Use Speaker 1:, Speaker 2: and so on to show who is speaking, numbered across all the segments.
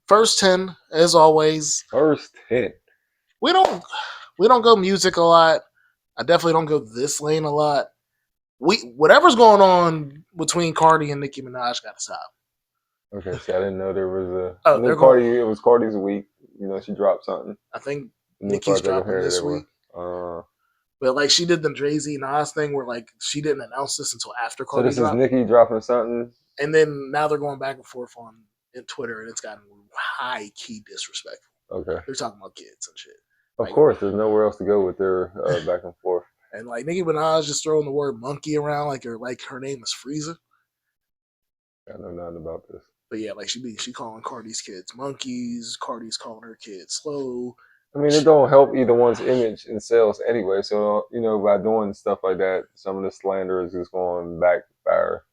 Speaker 1: First 10, as always.
Speaker 2: First 10.
Speaker 1: We don't go music a lot. I definitely don't go this lane a lot. Whatever's going on between Cardi and Nicki Minaj got to stop.
Speaker 2: Okay, see, I didn't know there was a.
Speaker 1: Oh,
Speaker 2: I
Speaker 1: they're
Speaker 2: knew
Speaker 1: going.
Speaker 2: Cardi. It was Cardi's week. You know, she dropped something.
Speaker 1: I think
Speaker 2: New
Speaker 1: Nicki's
Speaker 2: project of
Speaker 1: dropping
Speaker 2: her that
Speaker 1: this
Speaker 2: they were.
Speaker 1: week. But like she did the Jay-Z Nas thing where like she didn't announce this until after
Speaker 2: So
Speaker 1: Cardi
Speaker 2: this is
Speaker 1: dropped.
Speaker 2: Nicki dropping something.
Speaker 1: And then now they're going back and forth on Twitter, and it's gotten high key disrespectful.
Speaker 2: Okay.
Speaker 1: They're talking about kids and shit.
Speaker 2: Of course, there's nowhere else to go with their back and forth.
Speaker 1: And like Nicki Minaj just throwing the word monkey around like her name is Frieza.
Speaker 2: I know nothing about this.
Speaker 1: But yeah, like she calling Cardi's kids monkeys. Cardi's calling her kids slow.
Speaker 2: I mean, it don't help either one's image and sales anyway. So by doing stuff like that, some of the slander is just going backfire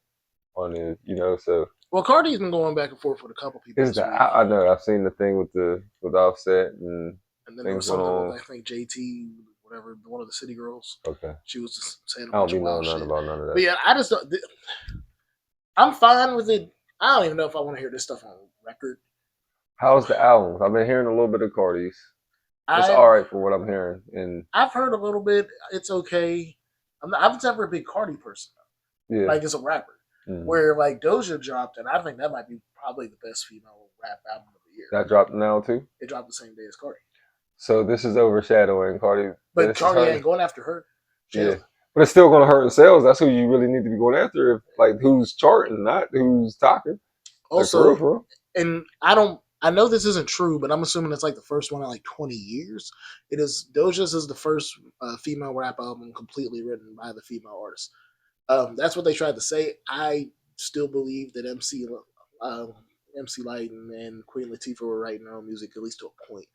Speaker 2: on it. So.
Speaker 1: Well, Cardi's been going back and forth with a couple people.
Speaker 2: I know. I've seen the thing with Offset and
Speaker 1: then there was something with I think JT, whatever, one of the City Girls.
Speaker 2: Okay.
Speaker 1: She was just saying
Speaker 2: I don't be knowing nothing about none of that.
Speaker 1: But yeah, I just don't. I'm fine with it. I don't even know if I want to hear this stuff on record.
Speaker 2: How's the albums? I've been hearing a little bit of Cardi's. It's all right for what I'm hearing, and
Speaker 1: I've heard a little bit. It's okay. I was never a big Cardi person, though. Yeah, like as a rapper. Mm-hmm. Where like Doja dropped, and I think that might be probably the best female rap album of the year.
Speaker 2: That dropped now too.
Speaker 1: It dropped the same day as Cardi.
Speaker 2: So this is overshadowing Cardi.
Speaker 1: But Cardi ain't going after her.
Speaker 2: Yeah. But it's still going to hurt in sales. That's who you really need to be going after. If, like, who's charting, not who's talking.
Speaker 1: Also,
Speaker 2: like, for real.
Speaker 1: And I know this isn't true, but I'm assuming it's like the first one in like 20 years. Doja's is the first female rap album completely written by the female artist. That's what they tried to say. I still believe that MC Light and Queen Latifah were writing their own music, at least to a point.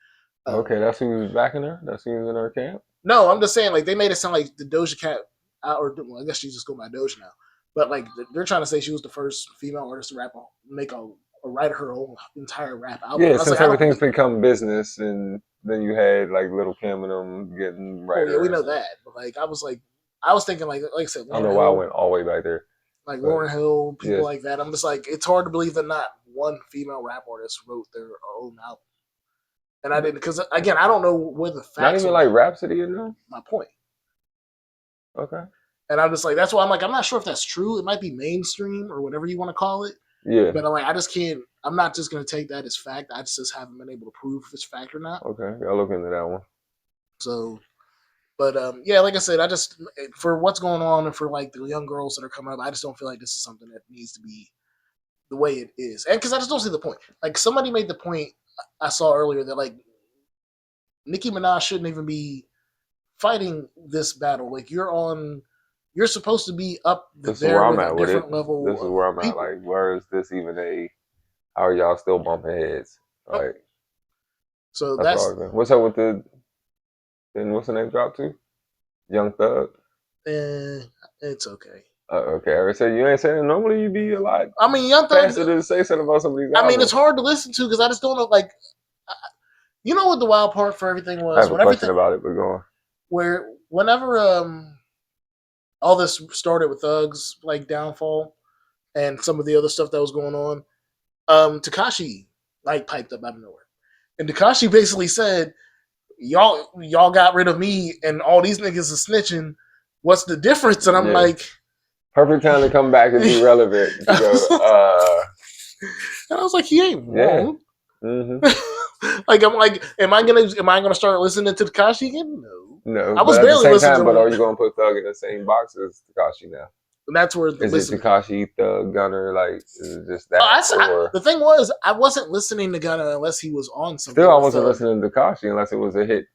Speaker 2: Okay, that's who's backing her? That's who's in her camp?
Speaker 1: No, I'm just saying, like, they made it sound like the Doja Cat, or well, I guess she's just going by Doja now. But, like, they're trying to say she was the first female artist to write her own entire rap album.
Speaker 2: Yeah, since everything's become business, and then you had, like, Little Kim and them getting writers.
Speaker 1: Oh, yeah, we know that. But, like, I was thinking, like I said,
Speaker 2: I don't know why I went all the way back there.
Speaker 1: Like Lauryn Hill, people like that. I'm just like, it's hard to believe that not one female rap artist wrote their own album. And I didn't, because again, I don't know where the facts.
Speaker 2: Not even like Rhapsody,
Speaker 1: My point.
Speaker 2: Okay.
Speaker 1: And I'm just like, that's why I'm like, I'm not sure if that's true. It might be mainstream or whatever you want to call it.
Speaker 2: Yeah.
Speaker 1: But I'm like, I just can't. I'm not just going to take that as fact. I just haven't been able to prove if it's fact or not.
Speaker 2: Okay, I'll look into that one.
Speaker 1: So, but yeah, like I said, I just for what's going on and for like the young girls that are coming up, I just don't feel like this is something that needs to be the way it is, and because I just don't see the point. Like somebody made the point I saw earlier that like Nicki Minaj shouldn't even be fighting this battle. Like you're supposed to be up there with a different level.
Speaker 2: This is where I'm at. Like, where is this even how are y'all still bumping heads? Like,
Speaker 1: so that's
Speaker 2: what's up with then what's the name drop to? Young Thug.
Speaker 1: It's okay.
Speaker 2: Okay, so you ain't saying normally you be a lot.
Speaker 1: I mean, Young Thug
Speaker 2: faster to say something about somebody's album.
Speaker 1: I mean, it's hard to listen to because I just don't know. Like, you know what the wild part for everything was?
Speaker 2: I have a question about it, but go on.
Speaker 1: Whenever all this started with Thug's like downfall and some of the other stuff that was going on, Tekashi like piped up out of nowhere, and Tekashi basically said, "Y'all got rid of me, and all these niggas are snitching. What's the difference?" And I'm like.
Speaker 2: Perfect time to come back and be relevant. And
Speaker 1: I was like, he ain't wrong.
Speaker 2: Yeah. Mm-hmm.
Speaker 1: Like I'm like, am I gonna start listening to Tekashi again?
Speaker 2: No.
Speaker 1: I was barely listening to him.
Speaker 2: But are you gonna put Thug in the same box as Tekashi now?
Speaker 1: And that's where
Speaker 2: is it Tekashi, Thug, Gunner? Like, is it just that?
Speaker 1: The thing was, I wasn't listening to Gunner unless he was on something.
Speaker 2: Still, I wasn't listening to Tekashi unless it was a hit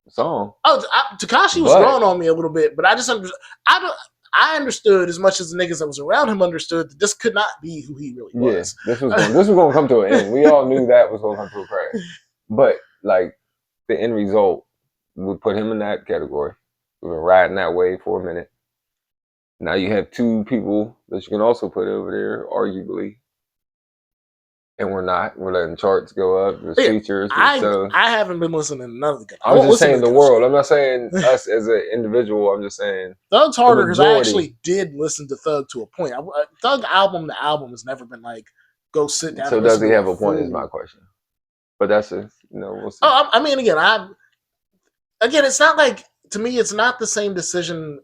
Speaker 2: song.
Speaker 1: Tekashi was growing on me a little bit, but I understood as much as the niggas that was around him understood that this could not be who he really was.
Speaker 2: Yeah, this was going to come to an end. We all knew that was going to come to a crash. But, like, the end result would put him in that category. We've been riding that wave for a minute. Now you have two people that you can also put over there, arguably. And we're not. We're letting charts go up. There's features.
Speaker 1: I haven't been listening to none of the guys.
Speaker 2: I'm just saying the world. I'm not saying us as an individual. I'm just saying
Speaker 1: Thug's harder because I actually did listen to Thug to a point. Thug album to album has never been like go sit down.
Speaker 2: So does he have a point? Is my question. But that's it. We'll see.
Speaker 1: Oh, I mean, again, it's not like to me, it's not the same decision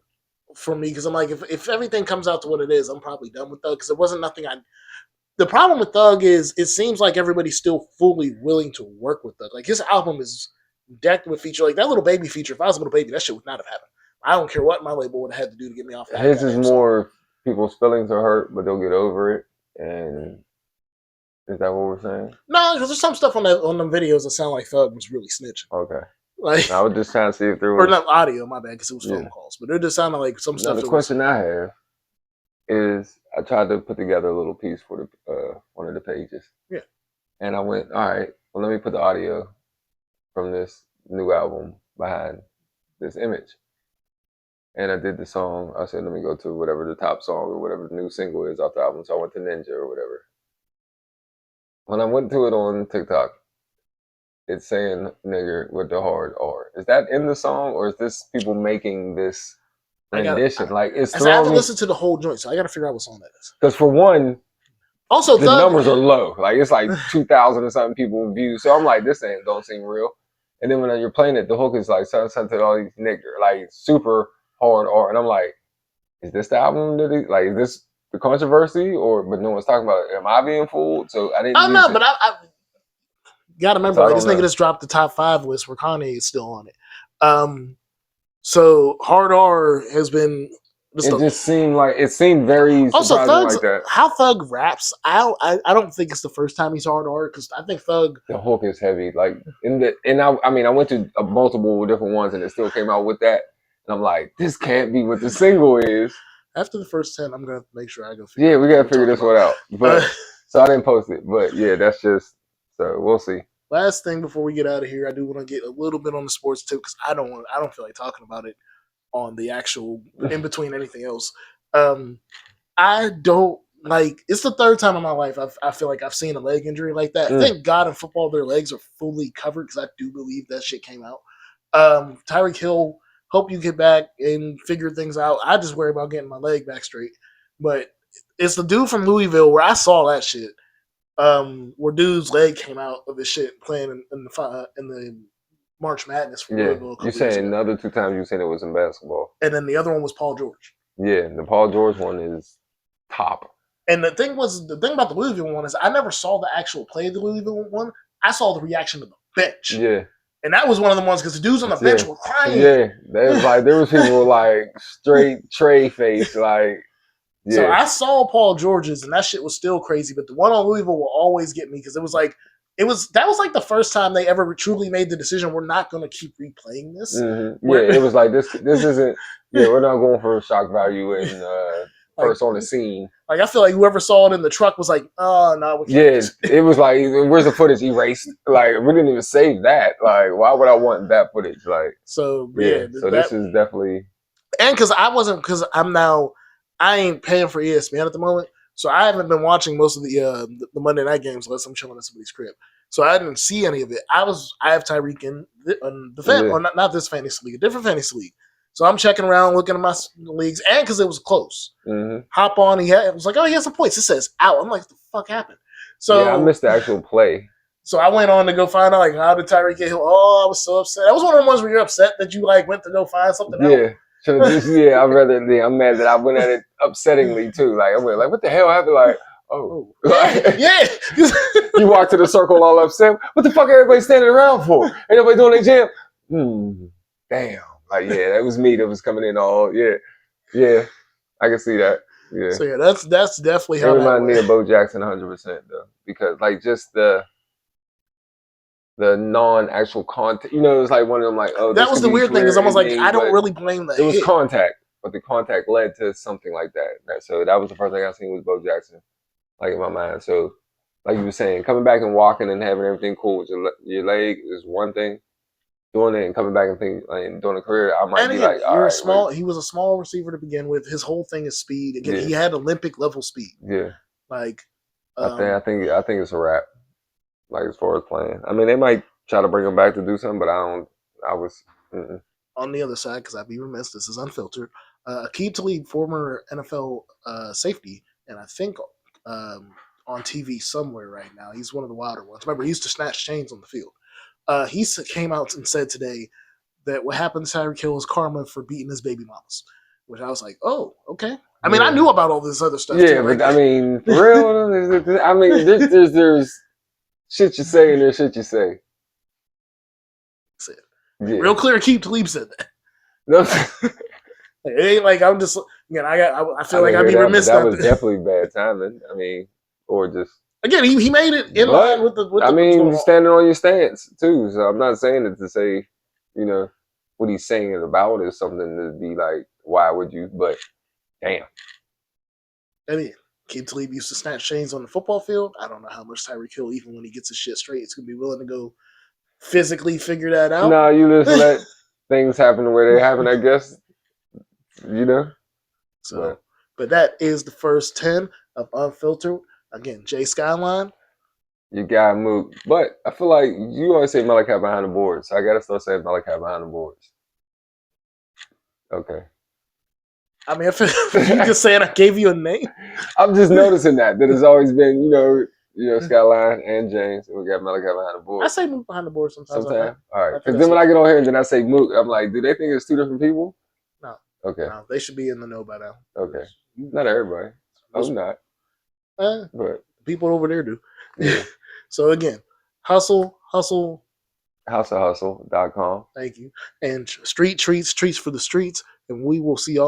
Speaker 1: for me because I'm like, if everything comes out to what it is, I'm probably done with Thug because it wasn't nothing I. The problem with Thug is it seems like everybody's still fully willing to work with Thug. Like his album is decked with feature, like that little baby feature. If I was a little baby, that shit would not have happened. I don't care what my label would have had to do to get me off that
Speaker 2: His is
Speaker 1: goddamn song.
Speaker 2: more people's feelings are hurt, but they'll get over it. And is that what we're saying?
Speaker 1: No, because there's some stuff on them videos that sound like Thug was really snitching.
Speaker 2: Okay.
Speaker 1: Like
Speaker 2: I was just trying to see if there
Speaker 1: or
Speaker 2: was.
Speaker 1: not audio, my bad, because it was phone calls. But it just sounded like some
Speaker 2: Now
Speaker 1: stuff.
Speaker 2: the question I have is, I tried to put together a little piece for the one of the pages.
Speaker 1: Yeah.
Speaker 2: And I went, all right, well, let me put the audio from this new album behind this image. And I did the song. I said, let me go to whatever the top song or whatever the new single is off the album. So I went to Ninja or whatever. When I went to it on TikTok, it's saying nigger with the hard R. Is that in the song, or is this people making this rendition?
Speaker 1: I haven't listened to the whole joint, so I got to figure out what song that is.
Speaker 2: Because for one,
Speaker 1: also
Speaker 2: the numbers are low. Like it's like 2,000 or something people view. So I'm like, this don't seem real. And then when you're playing it, the hook is like something to all these nigger, like super hard R. And I'm like, is this the album that is this the controversy, but no one's talking about it? Am I being fooled? So I didn't.
Speaker 1: Oh no, but I gotta remember,
Speaker 2: So
Speaker 1: like this nigga just dropped the top 5 list where Kanye is still on it. So Hard R has been.
Speaker 2: It seemed very
Speaker 1: also
Speaker 2: surprising
Speaker 1: Thug's,
Speaker 2: like that.
Speaker 1: How Thug raps, I don't think it's the first time he's Hard R because I think Thug.
Speaker 2: The hook is heavy, like I went to multiple different ones and it still came out with that, and I'm like, this can't be what the single is.
Speaker 1: After the first 10, I'm gonna make sure I go.
Speaker 2: Yeah, we gotta figure this one out. But so I didn't post it, but yeah, that's just so we'll see.
Speaker 1: Last thing before we get out of here, I do want to get a little bit on the sports too because I don't feel like talking about it on the actual in between anything else. I don't like. It's the third time in my life I feel like I've seen a leg injury like that. Thank God in football their legs are fully covered because I do believe that shit came out. Tyreek Hill, hope you get back and figure things out. I just worry about getting my leg back straight. But it's the dude from Louisville where I saw that shit. Where dude's leg came out of his shit playing in the March Madness for Louisville.
Speaker 2: You saying the other 2 times you said it was in basketball,
Speaker 1: and then the other one was Paul George.
Speaker 2: Yeah, the Paul George one is top.
Speaker 1: And the thing about the Louisville one is I never saw the actual play of the Louisville one. I saw the reaction of the bench.
Speaker 2: Yeah.
Speaker 1: And that was one of the ones because the dudes on the bench were crying.
Speaker 2: Yeah, there was people like straight tray face, like. Yeah.
Speaker 1: So I saw Paul George's, and that shit was still crazy. But the one on Louisville will always get me because that was like the first time they ever truly made the decision we're not going to keep replaying this.
Speaker 2: Mm-hmm. Yeah, it was like this isn't. Yeah, we're not going for shock value and first on the scene.
Speaker 1: Like I feel like whoever saw it in the truck was like, oh no.
Speaker 2: Yeah, it was like, where's the footage erased? Like we didn't even save that. Like why would I want that footage? Like
Speaker 1: so
Speaker 2: this is definitely.
Speaker 1: And because I ain't paying for ESPN at the moment, so I haven't been watching most of the Monday night games unless I'm chilling at somebody's crib. So I didn't see any of it. I have Tyreek in or not this fantasy league, a different fantasy league. So I'm checking around, looking at my leagues, and because it was close, hop on. It was like, oh, he has some points. It says out. I'm like, what the fuck happened? So
Speaker 2: I missed the actual play.
Speaker 1: So I went on to go find out like how did Tyreek get hit? Oh, I was so upset. That was one of the ones where you're upset that you like went to go find something else.
Speaker 2: I'm I'm mad that I went at it upsettingly too. Like I went like, what the hell happened? Like, oh,
Speaker 1: yeah.
Speaker 2: You walk to the circle all upset. What the fuck everybody standing around for? Ain't nobody doing their jam. Damn. Like that was me that was coming in all yeah. I can see that. Yeah.
Speaker 1: So yeah, that's definitely how
Speaker 2: it reminded me of Bo Jackson 100% though, because like just the non-actual contact, it's like one of them like, oh,
Speaker 1: that was the weird thing is almost like I don't really blame that.
Speaker 2: It was contact, but the contact led to something like that. So that was the first thing I seen with Bo Jackson, like in my mind. So like you were saying, coming back and walking and having everything cool with your leg is one thing. Doing it and coming back and doing a career, I might be like,
Speaker 1: he was a small receiver to begin with. His whole thing is speed. Again, he had Olympic level speed.
Speaker 2: Yeah.
Speaker 1: Like
Speaker 2: I think it's a wrap. Like as far as playing, I mean, they might try to bring him back to do something, but
Speaker 1: on the other side, because I'd be remiss. This is unfiltered. Aqib Talib, former NFL safety, and I think on TV somewhere right now. He's one of the wilder ones. Remember, he used to snatch chains on the field. He came out and said today that what happened to Tyreek Hill is karma for beating his baby mamas, which I was like, oh, okay. I mean, I knew about all this other stuff.
Speaker 2: Yeah,
Speaker 1: too.
Speaker 2: but I mean, for real, I mean, there's shit you say and there's shit you say.
Speaker 1: Yeah. Real clear, Keith Talib said that.
Speaker 2: No.
Speaker 1: It ain't like I'm just, I feel like I'd be remiss.
Speaker 2: That was definitely bad timing. I mean, or just.
Speaker 1: Again, he made it in line with the.
Speaker 2: I mean, standing on your stance too. So I'm not saying it to say, what he's saying it about is something to be like, why would you? But damn.
Speaker 1: I mean, Keith Talib used to snatch chains on the football field. I don't know how much Tyreek Hill, even when he gets his shit straight, is going to be willing to go physically figure that out.
Speaker 2: No, you just let things happen the way they happen, I guess.
Speaker 1: So, but that is the first 10 of Unfiltered. Again, Jay Skyline.
Speaker 2: You got Mook. But I feel like you always say Malachi behind the boards. So I got to start saying Malachi behind the boards. Okay.
Speaker 1: I mean, you just saying I gave you a name.
Speaker 2: I'm just noticing that it's always been, Skyline and James, and we got Malachi behind the board.
Speaker 1: I say Mook behind the board sometimes.
Speaker 2: All right. Because then when I get on here and then I say Mook, I'm like, do they think it's two different people?
Speaker 1: No.
Speaker 2: Okay.
Speaker 1: No, they should be in the know by now.
Speaker 2: Okay. Not everybody. I'm not. But
Speaker 1: people over there do.
Speaker 2: Yeah.
Speaker 1: So again, hustle.
Speaker 2: houseofhustle.com.
Speaker 1: Thank you. And street treats for the streets. And we will see y'all.